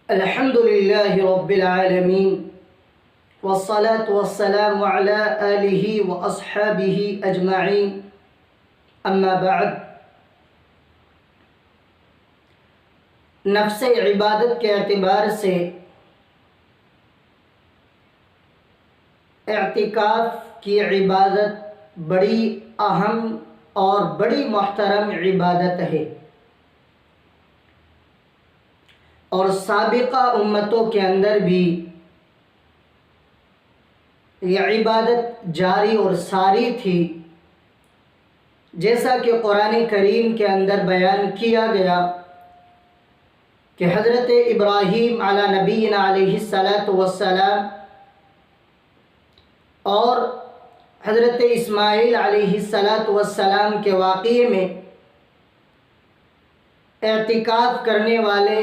الحمد لله رب العالمين والصلاة والسلام على آله وأصحابه أجمعين أما بعد نفس عبادت کے اعتبار سے اعتکاف کی عبادت بڑی اہم اور بڑی محترم عبادت ہے، اور سابقہ امتوں کے اندر بھی یہ عبادت جاری اور ساری تھی، جیسا کہ قرآن کریم کے اندر بیان کیا گیا کہ حضرت ابراہیم علی نبینا علیہ السلام اور حضرت اسماعیل علیہ السلام کے واقعے میں اعتکاف کرنے والے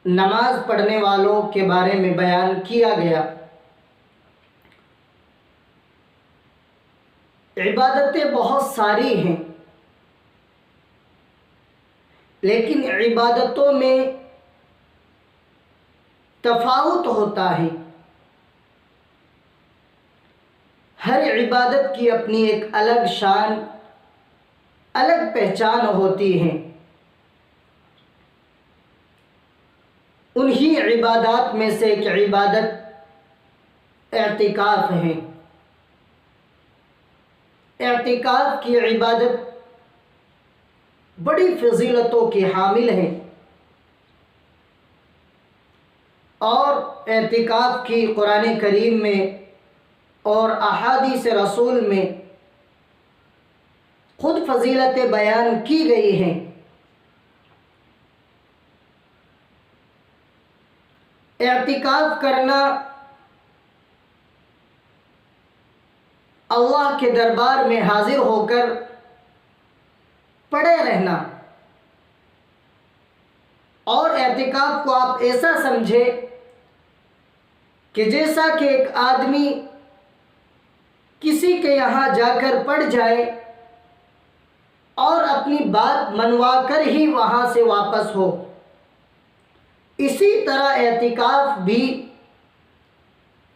نماز پڑھنے والوں کے بارے میں بیان کیا گیا۔ عبادتیں بہت ساری ہیں، لیکن عبادتوں میں تفاوت ہوتا ہے۔ ہر عبادت کی اپنی ایک الگ شان، الگ پہچان ہوتی ہے۔ انہی عبادات میں سے ایک عبادت اعتکاف ہے۔ اعتکاف کی عبادت بڑی فضیلتوں کی حامل ہے، اور اعتکاف کی قرآن کریم میں اور احادیث رسول میں خود فضیلتیں بیان کی گئی ہیں۔ اعتکاف کرنا اللہ کے دربار میں حاضر ہو کر پڑے رہنا، اور اعتکاف کو آپ ایسا سمجھے کہ جیسا کہ ایک آدمی کسی کے یہاں جا کر پڑ جائے اور اپنی بات منوا کر ہی وہاں سے واپس ہو، اسی طرح اعتکاف بھی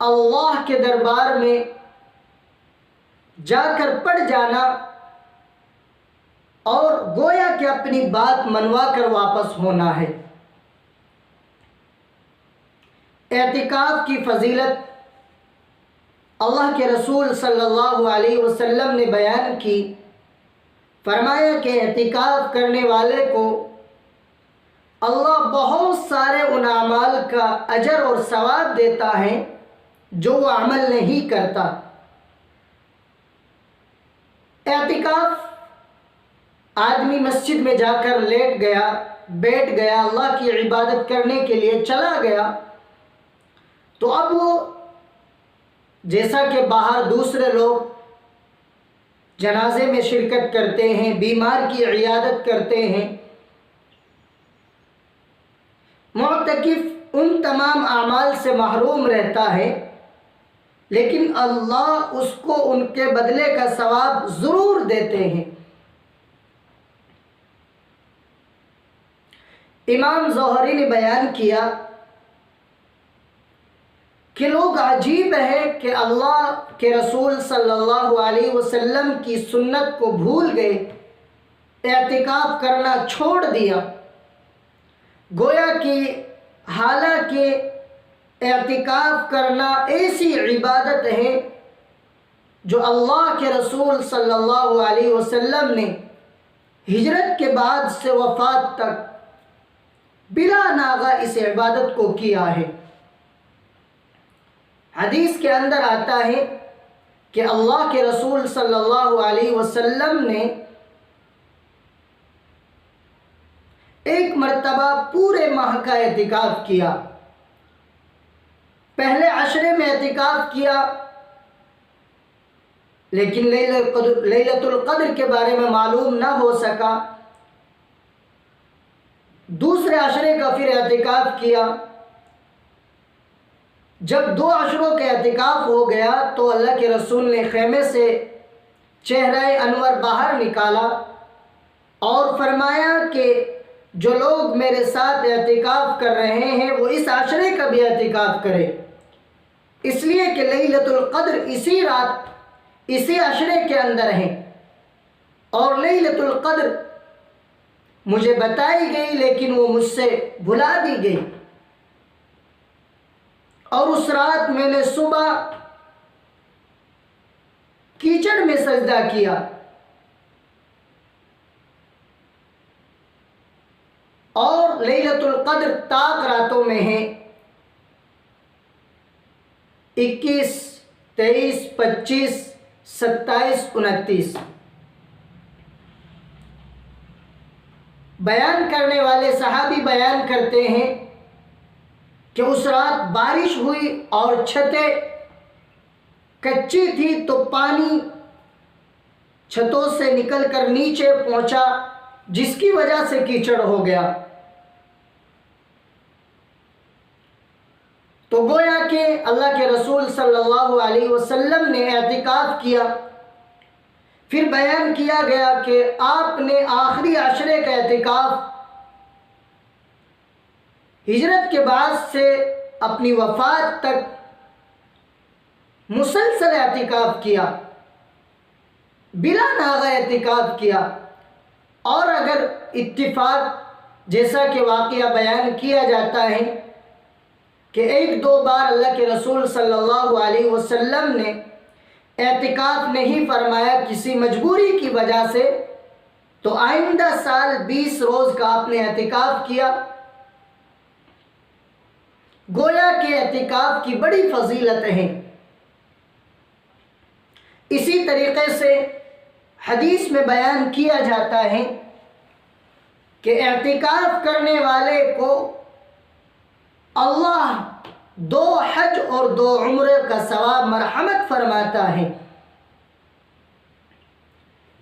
اللہ کے دربار میں جا کر پڑ جانا اور گویا کہ اپنی بات منوا کر واپس ہونا ہے۔ اعتکاف کی فضیلت اللہ کے رسول صلی اللہ علیہ وسلم نے بیان کی، فرمایا کہ اعتکاف کرنے والے کو اللہ بہت سارے ان اعمال کا اجر اور ثواب دیتا ہے جو وہ عمل نہیں کرتا۔ اعتکاف آدمی مسجد میں جا کر لیٹ گیا، بیٹھ گیا، اللہ کی عبادت کرنے کے لیے چلا گیا، تو اب وہ جیسا کہ باہر دوسرے لوگ جنازے میں شرکت کرتے ہیں، بیمار کی عیادت کرتے ہیں، معتکف ان تمام اعمال سے محروم رہتا ہے، لیکن اللہ اس کو ان کے بدلے کا ثواب ضرور دیتے ہیں۔ امام زہری نے بیان کیا کہ لوگ عجیب ہے کہ اللہ کے رسول صلی اللہ علیہ وسلم کی سنت کو بھول گئے، اعتکاف کرنا چھوڑ دیا، گویا کہ حالانکہ اعتکاف کرنا ایسی عبادت ہے جو اللہ کے رسول صلی اللہ علیہ وسلم نے ہجرت کے بعد سے وفات تک بلا ناغہ اس عبادت کو کیا ہے۔ حدیث کے اندر آتا ہے کہ اللہ کے رسول صلی اللہ علیہ وسلم نے ایک مرتبہ پورے ماہ کا اعتکاف کیا۔ پہلے عشرے میں اعتکاف کیا، لیکن لیلۃ القدر کے بارے میں معلوم نہ ہو سکا۔ دوسرے عشرے کا پھر اعتکاف کیا۔ جب 2 عشروں کا اعتکاف ہو گیا تو اللہ کے رسول نے خیمے سے چہرہ انور باہر نکالا اور فرمایا کہ جو لوگ میرے ساتھ اعتکاف کر رہے ہیں وہ اس عشرے کا بھی اعتکاف کرے، اس لیے کہ لیلۃ القدر اسی رات اسی عشرے کے اندر ہے، اور لیلۃ القدر مجھے بتائی گئی لیکن وہ مجھ سے بھلا دی گئی، اور اس رات میں نے صبح کیچڑ میں سجدہ کیا، اور لیلۃ القدر طاق راتوں میں ہے، 21، 23، 25، 27، 29۔ بیان کرنے والے صحابی بیان کرتے ہیں کہ اس رات بارش ہوئی اور چھتیں کچی تھی تو پانی چھتوں سے نکل کر نیچے پہنچا، جس کی وجہ سے کیچڑ ہو گیا۔ تو گویا کہ اللہ کے رسول صلی اللہ علیہ وسلم نے اعتکاف کیا۔ پھر بیان کیا گیا کہ آپ نے آخری عشرے کا اعتکاف ہجرت کے بعد سے اپنی وفات تک مسلسل اعتکاف کیا، بلا ناغہ اعتکاف کیا، اور اگر اتفاق جیسا کہ واقعہ بیان کیا جاتا ہے کہ ایک دو بار اللہ کے رسول صلی اللہ علیہ وسلم نے اعتکاف نہیں فرمایا کسی مجبوری کی وجہ سے، تو آئندہ سال 20 روز کا آپ نے اعتکاف کیا۔ گویا کہ اعتکاف کی بڑی فضیلت ہے۔ اسی طریقے سے حدیث میں بیان کیا جاتا ہے کہ اعتکاف کرنے والے کو اللہ 2 حج اور 2 عمرے کا ثواب مرحمت فرماتا ہے۔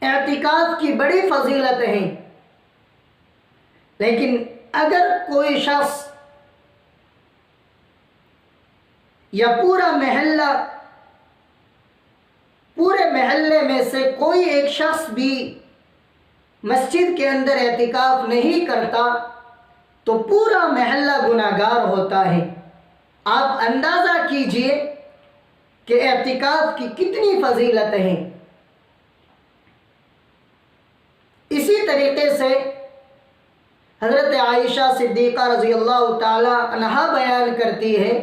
اعتکاف کی بڑی فضیلت ہے، لیکن اگر کوئی شخص یا پورے محلے میں سے کوئی ایک شخص بھی مسجد کے اندر اعتکاف نہیں کرتا تو پورا محلہ گناہگار ہوتا ہے۔ آپ اندازہ کیجئے کہ اعتکاف کی کتنی فضیلت ہے۔ اسی طریقے سے حضرت عائشہ صدیقہ رضی اللہ تعالی عنہا بیان کرتی ہے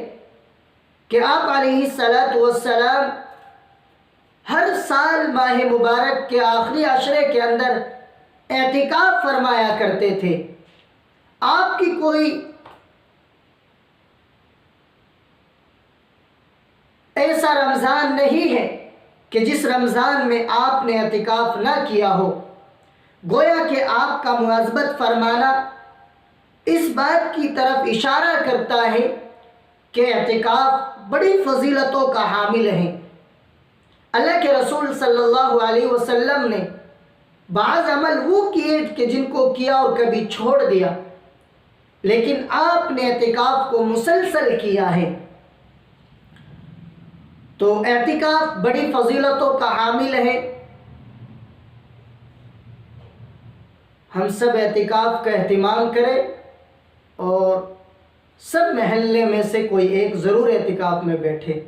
کہ آپ علیہ السلام ہر سال ماہ مبارک کے آخری عشرے کے اندر اعتکاف فرمایا کرتے تھے۔ آپ کی کوئی ایسا رمضان نہیں ہے کہ جس رمضان میں آپ نے اعتکاف نہ کیا ہو۔ گویا کہ آپ کا مواظبت فرمانا اس بات کی طرف اشارہ کرتا ہے کہ اعتکاف بڑی فضیلتوں کا حامل ہے۔ اللہ کے رسول صلی اللہ علیہ وسلم نے بعض عمل وہ کیے کہ جن کو کیا اور کبھی چھوڑ دیا، لیکن آپ نے اعتکاف کو مسلسل کیا ہے۔ تو اعتکاف بڑی فضیلتوں کا حامل ہے۔ ہم سب اعتکاف کا اہتمام کریں، اور سب محلے میں سے کوئی ایک ضرور اعتکاف میں بیٹھے۔